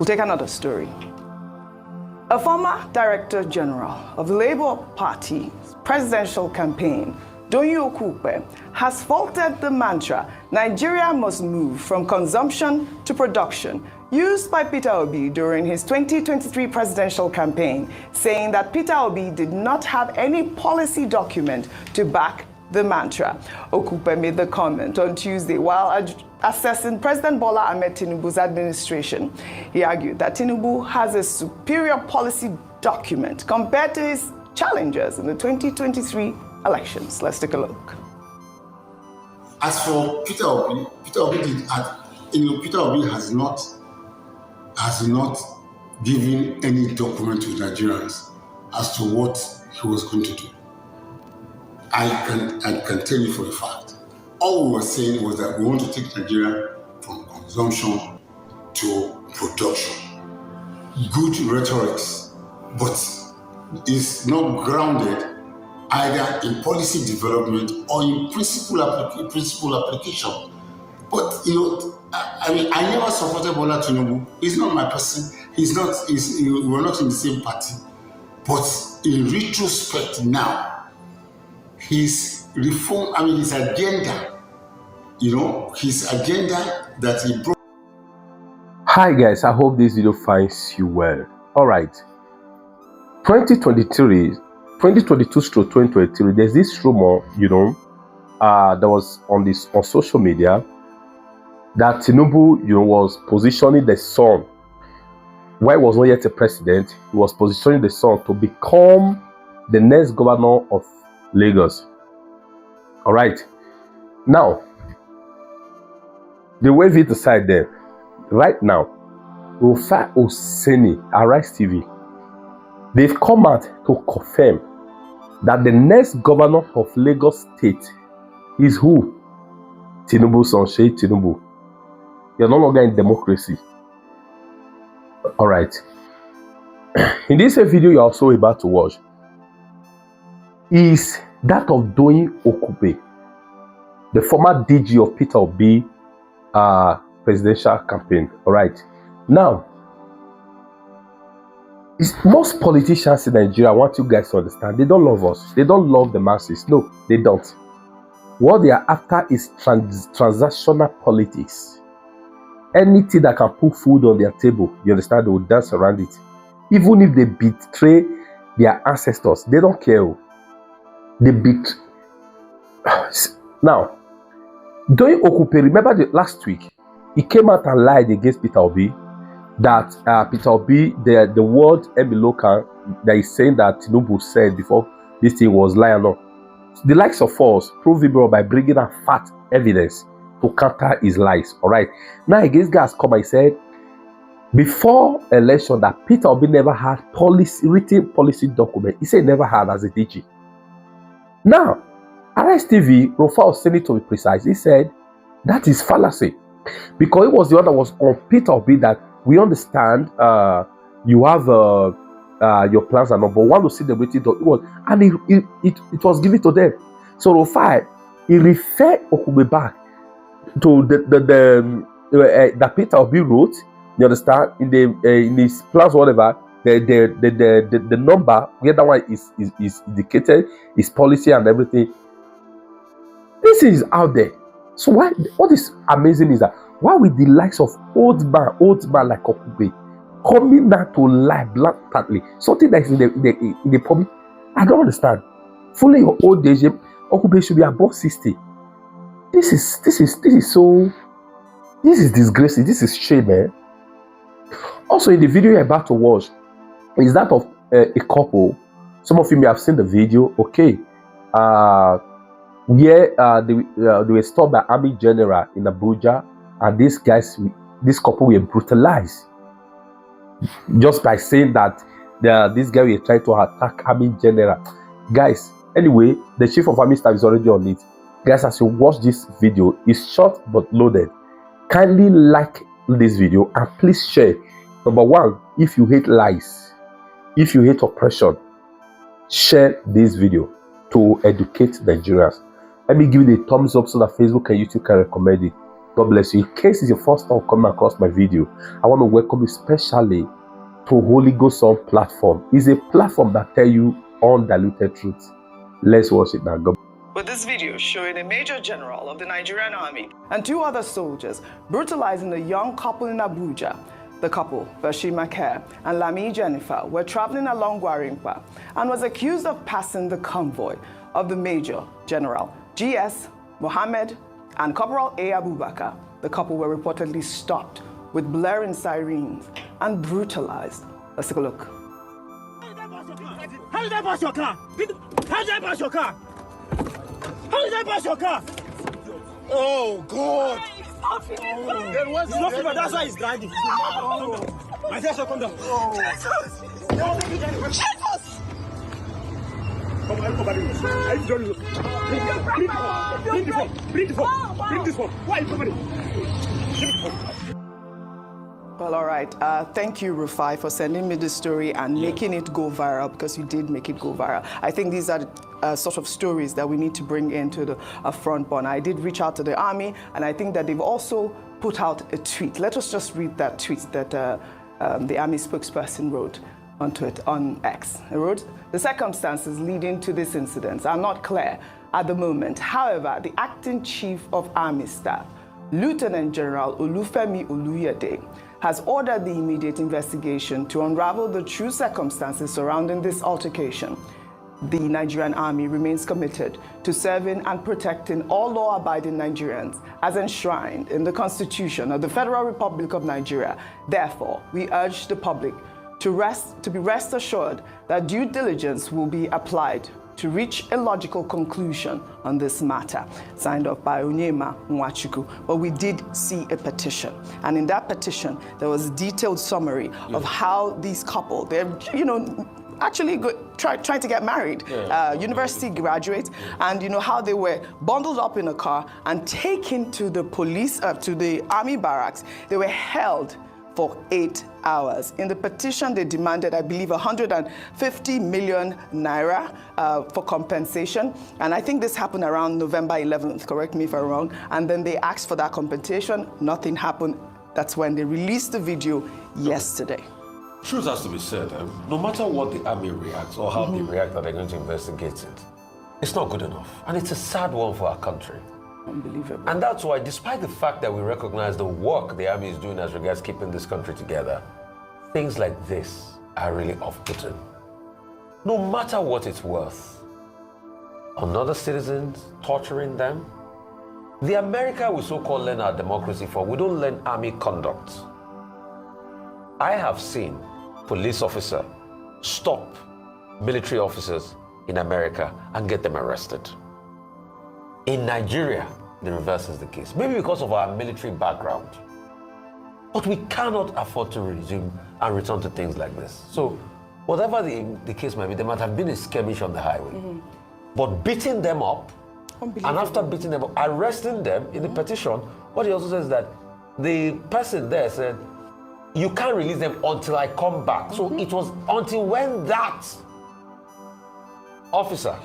We'll take another story. A former Director General of the Labour Party's presidential campaign, Doying Okukpe, has faulted the mantra, Nigeria must move from consumption to production, used by PetrObi during his 2023 presidential campaign, saying that PetrObi did not have any policy document to back the mantra. Okukpe made the comment on Tuesday while assessing President Bola Ahmed Tinubu's administration. He argued that Tinubu has a superior policy document compared to his challengers in the 2023 elections. Let's take a look. As for PetrObi, PetrObi has not given any document to Nigerians as to what he was going to do. I can tell you for a fact. All we were saying was that we want to take Nigeria from consumption to production. Good rhetorics, but it's not grounded either in policy development or in principle application. But I never supported Bola Tinubu. He's not my person. We're not in the same party. But in retrospect now, his reform, his agenda, his agenda that he brought. Hi guys, I hope this video finds you well. All right, 2022/2023, there's this rumor, that was on social media that Tinubu, was positioning the son. While he was not yet a president, he was positioning the son to become the next governor of Lagos. All right. Now, the wave it aside there. Right now, Rufai Oseni, Arise TV, they've come out to confirm that the next governor of Lagos State is who? Tinubu, son Tinubu. You're no longer in democracy. All right. In this video you're also about to watch is that of Doying Okukpe, the former DG of PetrObi presidential campaign. All right. Now, most politicians in Nigeria, I want you guys to understand, they don't love us. They don't love the masses. No, they don't. What they are after is transactional politics. Anything that can put food on their table, you understand, they will dance around it. Even if they betray their ancestors, they don't care. They betray. Now, Doying Okukpe, remember last week, he came out and lied against PetrObi that PetrObi, the word Emiloka that is saying that Tinubu said before this thing was lying. No. The likes of us prove it by bringing a fat evidence to counter his lies. All right. Now, against guys come, I said before election that PetrObi never had written policy document. He said he never had as a DG. Now, Arise TV, Rufai Oseni to be precise, he said that is fallacy because it was the one that was on PetrObi that we understand you have your plans and all, but want to see the written document, and it was given to them. So Rufai, he referred Okukpe back to the PetrObi wrote. You understand, in his plans, whatever, the number where that one is indicated, his policy and everything. This is out there. So what is amazing is that why with the likes of old man like Okukpe coming down to lie blatantly, something that is in the public, I don't understand. Fully your old age, Okukpe should be above 60. This is disgraceful. This is shame, man. Also, in the video you're about to watch, is that of a couple. Some of you may have seen the video. Okay, where they were stopped by Army General in Abuja, and this couple were brutalized just by saying that this guy were trying to attack Army General. Guys, anyway, the Chief of Army Staff is already on it. Guys, as you watch this video, it's short but loaded. Kindly like this video and please share. Number one, if you hate lies, if you hate oppression, share this video to educate Nigerians. Let me give it a thumbs up so that Facebook and YouTube can recommend it. God bless you. In case it's your first time coming across my video, I want to welcome you especially to Holy Ghost Song platform. It's a platform that tells you undiluted truth. Let's watch it now. God. With this video showing a major general of the Nigerian army and 2 other soldiers brutalizing a young couple in Abuja. The couple, Bashima Care and Lami Jennifer, were traveling along Gwarimpa and was accused of passing the convoy of the Major General G.S. Mohammed and Corporal A. Abubakar. The couple were reportedly stopped with blaring sirens and brutalized. Let's take a look. How did I pass your car? How did I pass your car? How did I pass your car? Oh, God. It's not fever, that's why he's dragging. My sister, come down. Bring this one. Why are you covering? Well, all right. Thank you, Rufai, for sending me this story and making it go viral, because you did make it go viral. I think these are the sort of stories that we need to bring into the front burner. I did reach out to the army, and I think that they've also put out a tweet. Let us just read that tweet that the army spokesperson wrote onto it on X. He wrote, "The circumstances leading to this incident are not clear at the moment. However, the acting chief of army staff, Lieutenant General Olufemi Oluyede, has ordered the immediate investigation to unravel the true circumstances surrounding this altercation. The Nigerian Army remains committed to serving and protecting all law-abiding Nigerians as enshrined in the Constitution of the Federal Republic of Nigeria. Therefore, we urge the public to be rest assured that due diligence will be applied to reach a logical conclusion on this matter." Signed off by Onyema Nwachuku. But we did see a petition, and in that petition there was a detailed summary of how these couple, they're actually trying to get married, university graduates, and how they were bundled up in a car and taken to the police, to the army barracks. They were held for 8 hours. In the petition, they demanded, I believe, 150 million naira for compensation. And I think this happened around November 11th, correct me if I'm wrong. And then they asked for that compensation. Nothing happened. That's when they released the video yesterday. Truth has to be said. No matter what the army reacts or how they react, that they're going to investigate it, it's not good enough. And it's a sad one for our country. Unbelievable. And that's why, despite the fact that we recognize the work the army is doing as regards keeping this country together, things like this are really off-putting. No matter what it's worth, another citizens torturing them. The America we so-called learn our democracy for, we don't learn army conduct. I have seen police officers stop military officers in America and get them arrested. In Nigeria, the reverse is the case. Maybe because of our military background. But we cannot afford to resume and return to things like this. So, whatever the case might be, there might have been a skirmish on the highway. But beating them up, and after beating them up, arresting them in the petition, what he also says is that the person there said, you can't release them until I come back. So it was until when that officer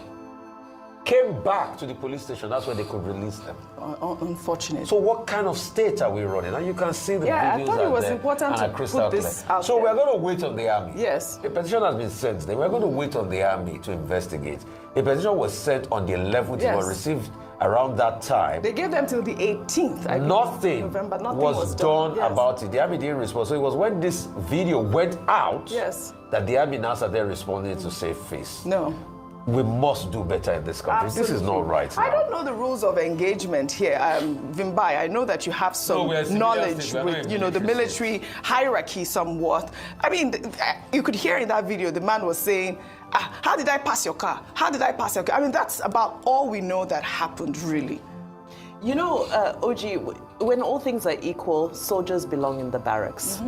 came back to the police station, that's when they could release them. Unfortunate. So what kind of state are we running? And you can see the videos I thought it was important to put this out So there. we're going to wait on the army. Yes. A petition has been sent there. We're going to wait on the army to investigate. A petition was sent on the 11th. It was received around that time. They gave them till the 18th. Nothing November. Nothing was done about it. The army didn't respond. So it was when this video went out that the army now started responding to save face. No. We must do better in this country. Absolutely. This is not right now. I don't know the rules of engagement here. Vimbai, I know that you have some knowledge with, the military hierarchy somewhat. I mean, you could hear in that video, the man was saying, how did I pass your car? How did I pass your car? I mean, that's about all we know that happened, really. OG, when all things are equal, soldiers belong in the barracks.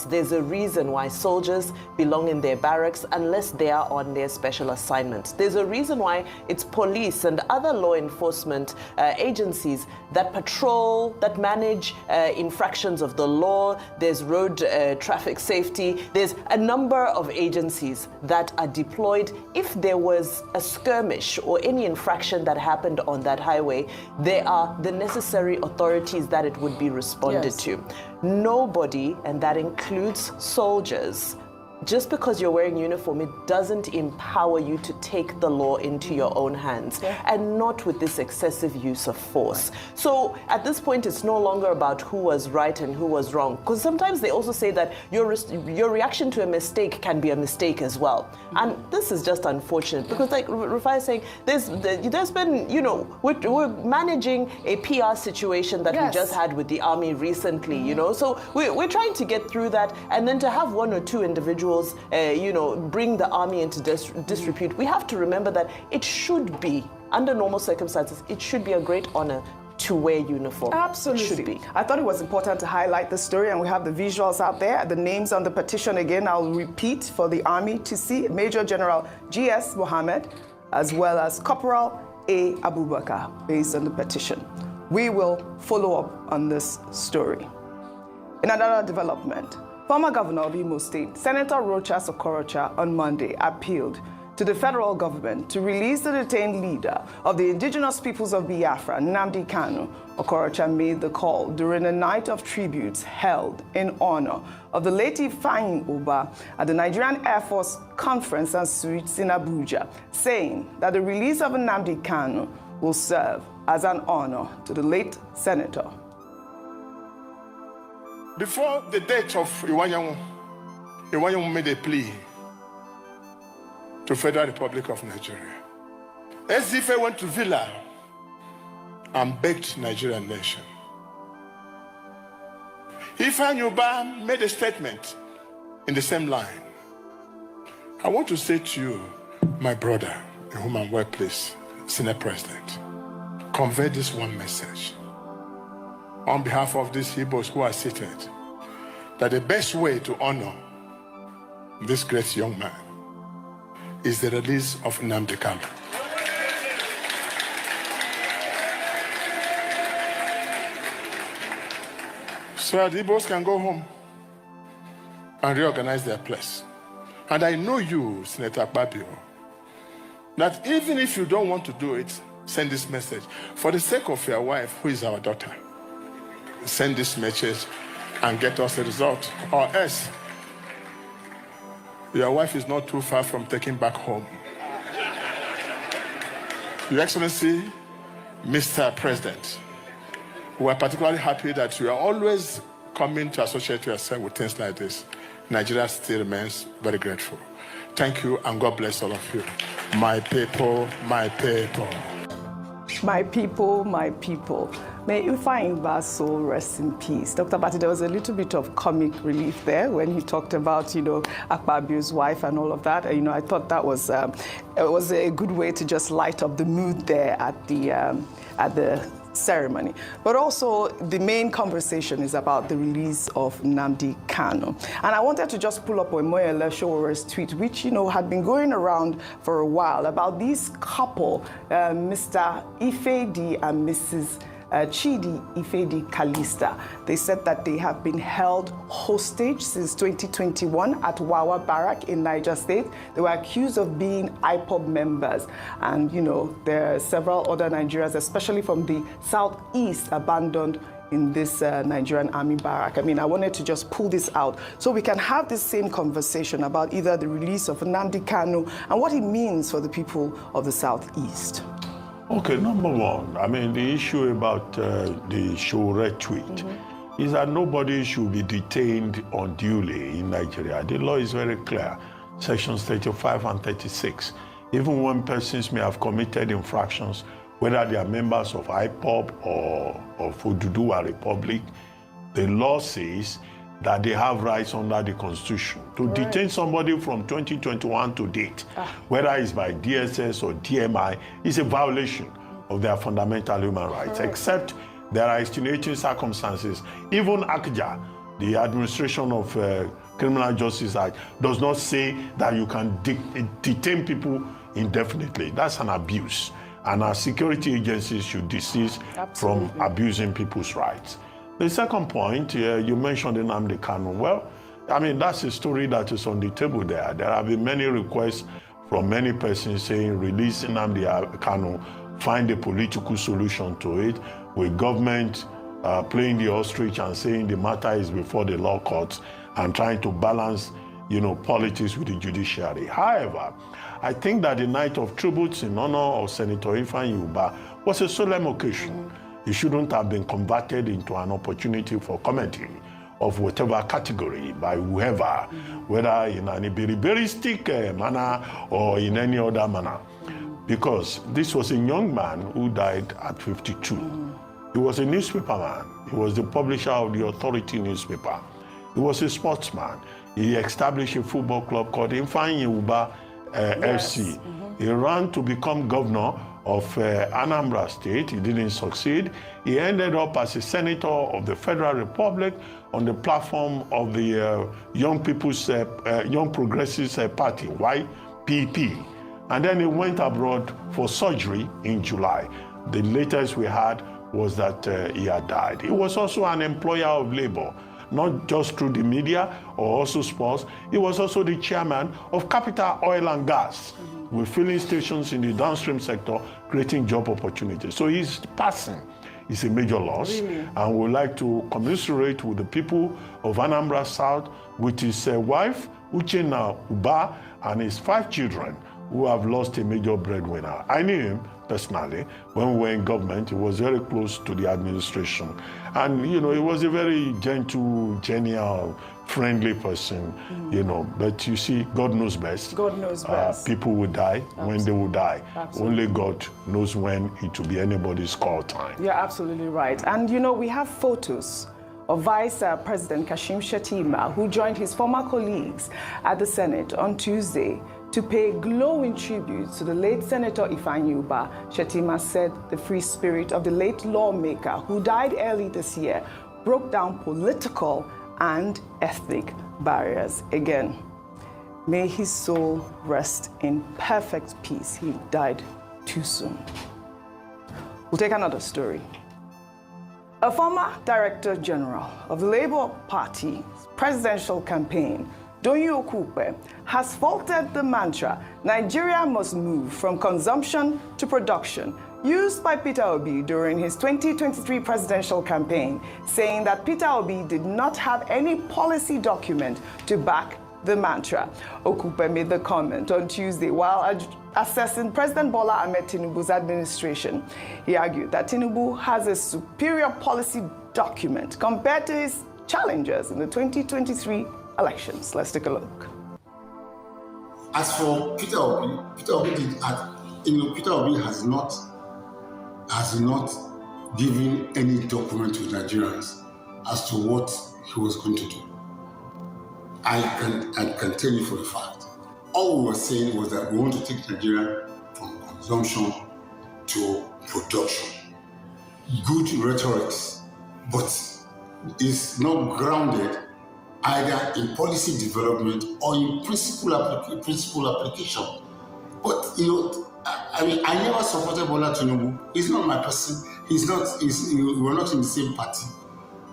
There's a reason why soldiers belong in their barracks unless they are on their special assignment. There's a reason why it's police and other law enforcement agencies that patrol, that manage infractions of the law. There's road traffic safety. There's a number of agencies that are deployed. If there was a skirmish or any infraction that happened on that highway, there are the necessary authorities that it would be responded to. Nobody, and that includes soldiers, just because you're wearing uniform, it doesn't empower you to take the law into your own hands, and not with this excessive use of force. So at this point, it's no longer about who was right and who was wrong, because sometimes they also say that your reaction to a mistake can be a mistake as well. And this is just unfortunate, because like Rufai is saying, there's been, you know, we're managing a PR situation that we just had with the army recently, you know, so we're trying to get through that, and then to have one or two individuals you know, bring the army into disrepute. We have to remember that it should be, under normal circumstances, it should be a great honor to wear uniform. Absolutely. It should be. I thought it was important to highlight the story, and we have the visuals out there. The names on the petition again, I'll repeat for the army to see. Major General G.S. Mohammed, as well as Corporal A. Abubakar, based on the petition. We will follow up on this story. In another development, former governor of Imo State, Senator Rochas Okorocha, on Monday appealed to the federal government to release the detained leader of the indigenous peoples of Biafra, Nnamdi Kanu. Okorocha made the call during a night of tributes held in honor of the late Ifeanyi Uba at the Nigerian Air Force Conference and Suites in Abuja, saying that the release of Nnamdi Kanu will serve as an honor to the late senator. Before the death of Iwanyanwu made a plea to Federal Republic of Nigeria. Ezife went to Villa and begged Nigerian nation. Ifeanyi Uba made a statement in the same line. I want to say to you, my brother, in whom I'm well pleased, Senate President, convey this one message. On behalf of these Igbos who are seated, that the best way to honor this great young man is the release of Nnamdi Kanu. So that the Igbos can go home and reorganize their place. And I know you, Senator Akpabio, that even if you don't want to do it, send this message. For the sake of your wife, who is our daughter, send this message and get us a result. Or else, your wife is not too far from taking back home. Your Excellency, Mr. President, we are particularly happy that you are always coming to associate yourself with things like this. Nigeria still remains very grateful. Thank you, and God bless all of you. My people, my people. My people, my people. May Ifeanyi Uba's soul rest in peace. Dr. Bati, there was a little bit of comic relief there when he talked about, you know, Akpabio's wife and all of that. You know, I thought that was a good way to just light up the mood there at the ceremony. But also, the main conversation is about the release of Nnamdi Kanu. And I wanted to just pull up Omoyele Showore's tweet, which, you know, had been going around for a while, about this couple, Mr. Ifedi and Mrs. Chidi Ifedi Kalista. They said that they have been held hostage since 2021 at Wawa Barrack in Niger State. They were accused of being IPOB members. And, you know, there are several other Nigerians, especially from the southeast, abandoned in this Nigerian army barrack. I mean, I wanted to just pull this out so we can have this same conversation about either the release of Nnamdi Kanu and what it means for the people of the southeast. Okay, number one, I mean, the issue about the Showore tweet is that nobody should be detained unduly in Nigeria. The law is very clear, sections 35 and 36. Even when persons may have committed infractions, whether they are members of IPOB or of Oduduwa Republic, the law says that they have rights under the Constitution. To detain somebody from 2021 to date, whether it's by DSS or DMI, is a violation of their fundamental human rights, except there are extenuating circumstances. Even ACJA, the Administration of Criminal Justice Act, does not say that you can detain people indefinitely. That's an abuse. And our security agencies should desist from abusing people's rights. The second point, you mentioned Nnamdi Kanu. Well, I mean, that's a story that is on the table there. There have been many requests from many persons saying, release Nnamdi Kanu, find a political solution to it with government playing the ostrich and saying the matter is before the law courts and trying to balance, politics with the judiciary. However, I think that the night of tributes in honor of Senator Ifeanyi Ubah was a solemn occasion. It shouldn't have been converted into an opportunity for commenting of whatever category by whoever, whether in an iberiberistic manner or in any other manner. Because this was a young man who died at 52. He was a newspaperman. He was the publisher of the Authority newspaper. He was a sportsman. He established a football club called Ifeanyi Ubah FC. He ran to become governor of Anambra State. He didn't succeed. He ended up as a senator of the Federal Republic on the platform of the Young Progressives Party, YPP. And then he went abroad for surgery in July. The latest we had was that he had died. He was also an employer of labor, not just through the media or also sports. He was also the chairman of Capital Oil and Gas, with filling stations in the downstream sector, creating job opportunities. So his passing is a major loss. Really? And we'd like to commiserate with the people of Anambra South, with his wife, Uchenna Ubah, and his 5 children, who have lost a major breadwinner. I knew him personally when we were in government. He was very close to the administration. And, he was a very gentle, genial, friendly person, But you see, God knows best. God knows best. People will die Absolutely. when they will die. Absolutely. Only God knows when it will be anybody's call time. You're absolutely right. And, we have photos of Vice President Kashim Shettima, who joined his former colleagues at the Senate on Tuesday to pay glowing tribute to the late Senator Ifeanyi Ubah. Shettima said the free spirit of the late lawmaker, who died early this year, broke down political and ethnic barriers. Again, may his soul rest in perfect peace. He died too soon. We'll take another story. A former Director General of the Labour Party's presidential campaign, Doying Okukpe, has faulted the mantra, Nigeria must move from consumption to production, used by PetrObi during his 2023 presidential campaign, saying that PetrObi did not have any policy document to back the mantra. Okukpe made the comment on Tuesday while assessing President Bola Ahmed Tinubu's administration. He argued that Tinubu has a superior policy document compared to his challengers in the 2023 elections. Let's take a look. As for PetrObi, PetrObi has not given any document to Nigerians as to what he was going to do. I can tell you for a fact. All we were saying was that we want to take Nigeria from consumption to production. Good rhetoric, but it's not grounded either in policy development or in principle application. But I never supported Bola Tinubu. He's not my person. We're not in the same party.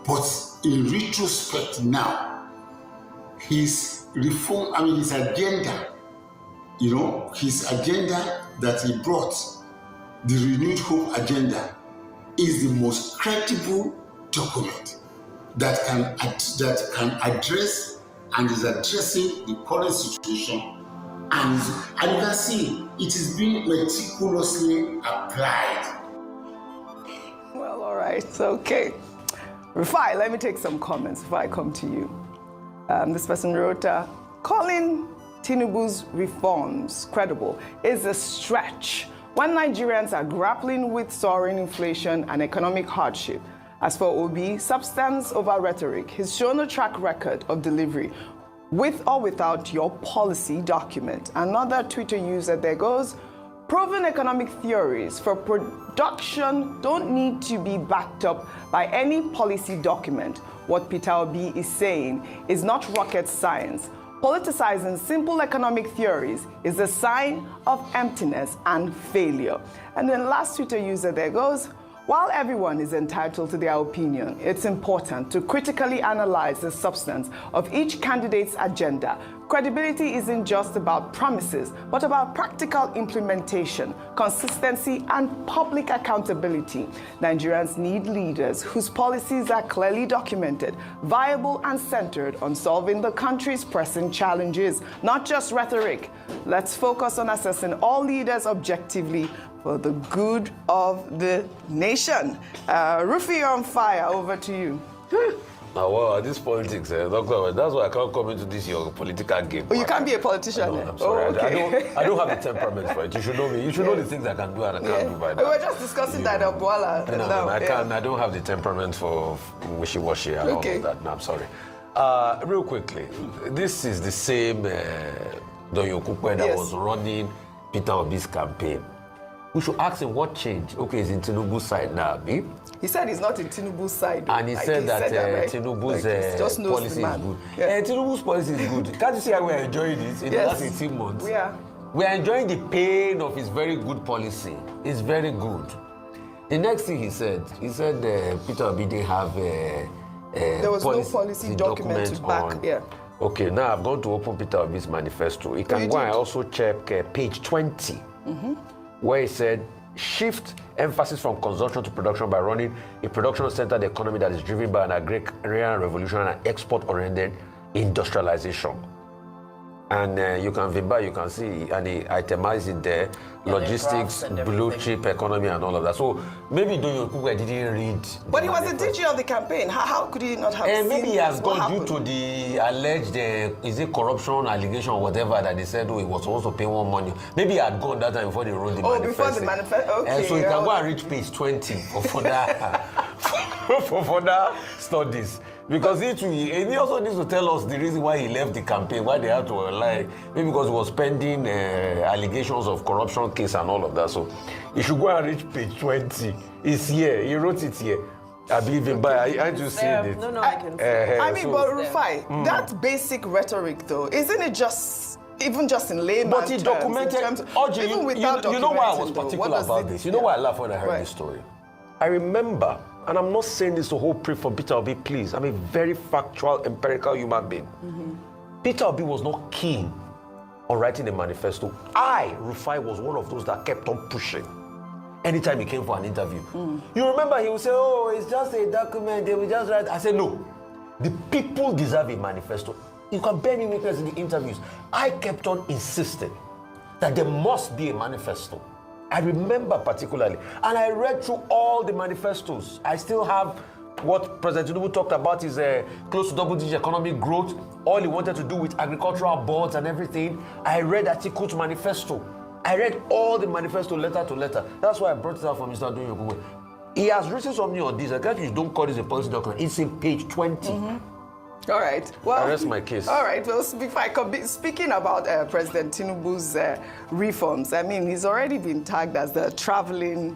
But in retrospect now, his reform, his agenda, his agenda that he brought, the Renewed Hope agenda, is the most credible document that can address and is addressing the current situation. And you can see it is being meticulously applied. Well, all right, okay. Rufai, let me take some comments before I come to you. This person wrote, calling Tinubu's reforms credible is a stretch when Nigerians are grappling with soaring inflation and economic hardship. As for Obi, substance over rhetoric, he's shown a track record of delivery with or without your policy document. Another Twitter user there goes, proven economic theories for production don't need to be backed up by any policy document. What PetrObi is saying is not rocket science. Politicizing simple economic theories is a sign of emptiness and failure. And then last Twitter user there goes, While everyone is entitled to their opinion, it's important to critically analyze the substance of each candidate's agenda. Credibility isn't just about promises, but about practical implementation, consistency, and public accountability. Nigerians need leaders whose policies are clearly documented, viable, and centered on solving the country's pressing challenges, not just rhetoric. Let's focus on assessing all leaders objectively for the good of the nation. Rufai, you're on fire. Over to you. Well, this politics, Doctor, that's why I can't come into this your political game. Oh, you can't be a politician. No, I'm sorry. Oh, okay. I don't have the temperament for it. You should know me. You should know the things I can do and I can't do by now. We were just discussing that up while I don't have the temperament for wishy-washy and all of that. No, I'm sorry. Real quickly, this is the same Doying Okukpe that was running PetrObi's campaign. We should ask him what changed. Okay, he's in Tinubu's side now, babe. He said he's not in Tinubu's side. And he said that Tinubu's policy is good. Yeah. Tinubu's policy is good. Can't you see how we're enjoying it in the last 18 months? We are. We are enjoying the pain of his very good policy. It's very good. The next thing he said PetrObi didn't have there was no policy document back. Yeah. Okay, now I've gone to open PetrObi's manifesto. You can go and also check page 20. Where he said, shift emphasis from consumption to production by running a production-centered economy that is driven by an agrarian revolution and export-oriented industrialization. And you can see, and he itemized it there, logistics, blue chip economy, and all of that. So maybe Doying Okukpe didn't read. But he was the DG of the campaign. How could he not have seen maybe he has gone due happened? to the alleged, corruption allegation or whatever that they said, he was supposed to pay more money. Maybe he had gone that time before they wrote the manifesto. Before the manifesto, okay. And so you can go and reach page 20 for further studies. Because he also needs to tell us the reason why he left the campaign, why they had to lie. Maybe because he was pending allegations of corruption case and all of that. So he should go and reach page 20. It's here. He wrote it here. I believe him, but I just seen it. No, I can see it. I mean, but Rufai, that basic rhetoric, though, isn't it just... Even just in layman's But he documented... even without you know why I was particular about this? You know why I laughed when I heard this story? I remember... And I'm not saying this to hold proof for PetrObi, please. I'm a very factual, empirical human being. PetrObi was not keen on writing a manifesto. Rufai, was one of those that kept on pushing anytime he came for an interview. You remember he would say, it's just a document, they will just write. I said, no, the people deserve a manifesto. You can bear me witness in the interviews. I kept on insisting that there must be a manifesto. I remember particularly, and I read through all the manifestos. I still have what President Tinubu talked about is close to double-digit economic growth, all he wanted to do with agricultural boards and everything. I read Atiku's manifesto. I read all the manifesto letter to letter. That's why I brought it out for Mr. Doying Okukpe. He has written something on this. I guess you don't call this a policy document. It's in page 20. All right. Well, I rest my case. All right. Well, speaking about President Tinubu's reforms, I mean, he's already been tagged as the traveling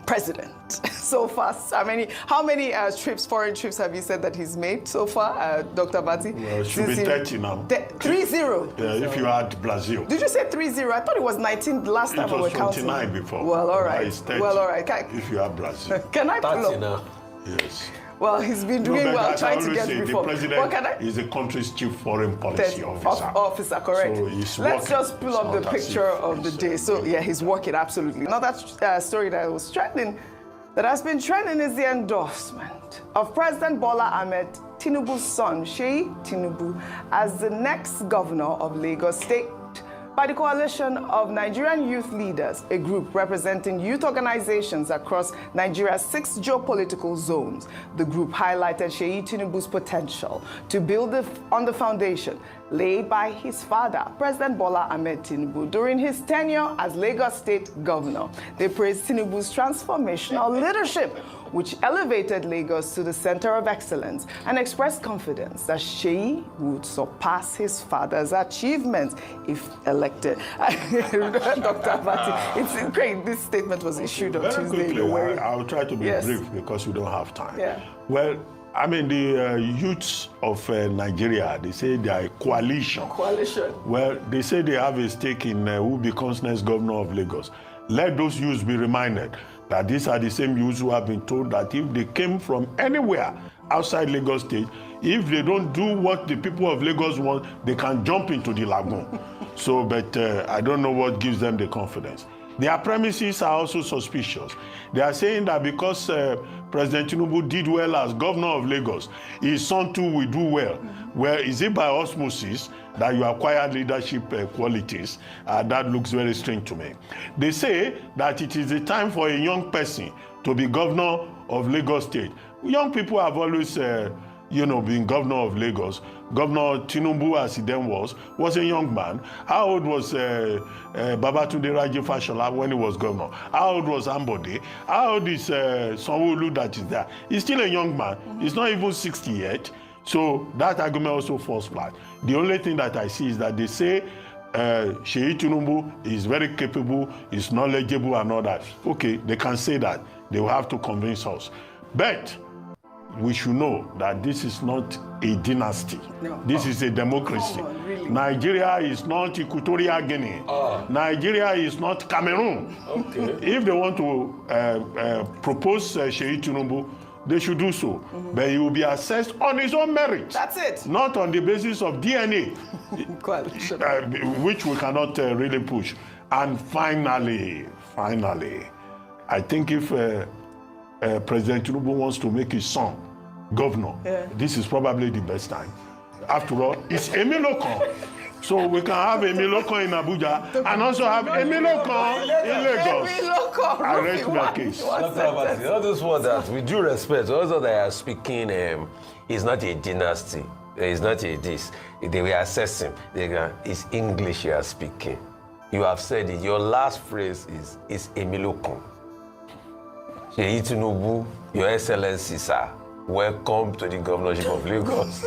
president so far. How many foreign trips have you said that he's made so far, Dr. Bati? Well, it should be 30 now. 3-0? Yeah, if you add Brazil. Did you say 3-0? I thought it was 19 the last time we were counting. It was 29 before. Well, all right. It's 30 well, all right. If you add Brazil. Can I pull 30 up? now. Yes. Well, he's been doing well trying to get reform. The president is the country's chief foreign policy officer, correct. So let's just pull up the picture of the day. So, yeah, he's working, absolutely. Another story that was trending, that has been trending, is the endorsement of President Bola Ahmed Tinubu's son, Sheyi Tinubu, as the next governor of Lagos State by the coalition of Nigerian youth leaders, a group representing youth organizations across Nigeria's 6 geopolitical zones. The group highlighted Sheyi Tinubu's potential to build on the foundation laid by his father, President Bola Ahmed Tinubu, during his tenure as Lagos State governor. They praised Tinubu's transformational leadership, which elevated Lagos to the center of excellence, and expressed confidence that Sheyi would surpass his father's achievements if elected. Dr. Abati, it's great. This statement was issued on Tuesday. Quickly, I'll try to be brief because we don't have time. Yeah. Well, I mean, the youths of Nigeria, they say they are a coalition. Well, they say they have a stake in who becomes next governor of Lagos. Let those youths be reminded that these are the same youths who have been told that if they came from anywhere outside Lagos State, if they don't do what the people of Lagos want, they can jump into the lagoon. So, but I don't know what gives them the confidence. Their premises are also suspicious. They are saying that because President Tinubu did well as governor of Lagos, his son too will do well. Well, is it by osmosis that you acquire leadership qualities? That looks very strange to me. They say that it is the time for a young person to be governor of Lagos State. Young people have always been governor of Lagos. Governor Tinubu, as he then was a young man. How old was Babatunde Raji Fashola when he was governor? How old was Ambode? How old is Sanwo-Olu that is there? He's still a young man. He's not even 60 yet. So that argument also falls flat. The only thing that I see is that they say Sheyi Tinubu is very capable, is knowledgeable and all that. Okay, they can say that. They will have to convince us. But we should know that this is not a dynasty. No. This is a democracy. Oh, really? Nigeria is not Equatorial Guinea. Nigeria is not Cameroon. Okay. If they want to propose Sheyi Tinubu, they should do so. But he will be assessed on his own merit. That's it. Not on the basis of DNA, which we cannot really push. And finally, I think if President Tinubu wants to make his son governor, this is probably the best time. After all, it's Emilokon. So we can have Emilokon in Abuja and also have Emilokon in Lagos. I rest my case. All those words that, with due respect, also they are speaking is not a dynasty. It's not a this. They will assess him. It's English you are speaking. You have said it. Your last phrase is Emilokon. Sheyi Tinubu, Your Excellency, sir, welcome to the governorship of Lagos.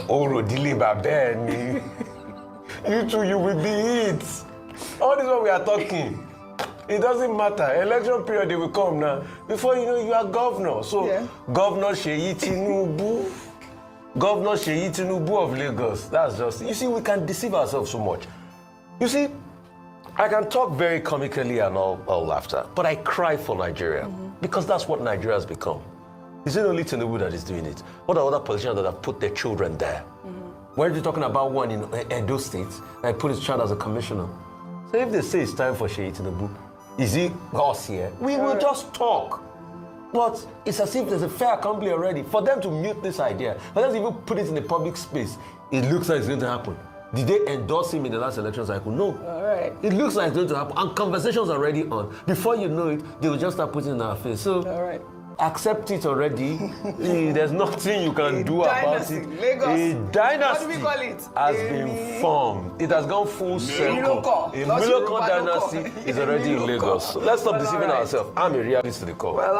Orodile Babeni. You too, you will be it. All this what we are talking. It doesn't matter. Election period, they will come now. Before you know, you are governor. So, Governor Sheyi Tinubu. Governor Sheyi Tinubu of Lagos. That's just, you see, we can deceive ourselves so much. You see, I can talk very comically and all laughter, but I cry for Nigeria because that's what Nigeria has become. Is it only Tinubu that is doing it? What are other politicians that have put their children there? Where are you talking about one in Edo State that put his child as a commissioner? So if they say it's time for Sheyi Tinubu, is he us here? We will just talk. But it's as if there's a fair assembly already. For them to mute this idea, for them to even put it in the public space, it looks like it's going to happen. Did they endorse him in the last election cycle? No. All right. It looks like it's going to happen. And conversations are already on. Before you know it, they will just start putting it in our face. So, all right. Accept it already. There's nothing you can do about it. Lagos. A dynasty, what do we call it? Has been formed. It has gone full circle. A Miloko dynasty is already in Lagos. So let's stop deceiving ourselves. I'm a realist to the core. Well,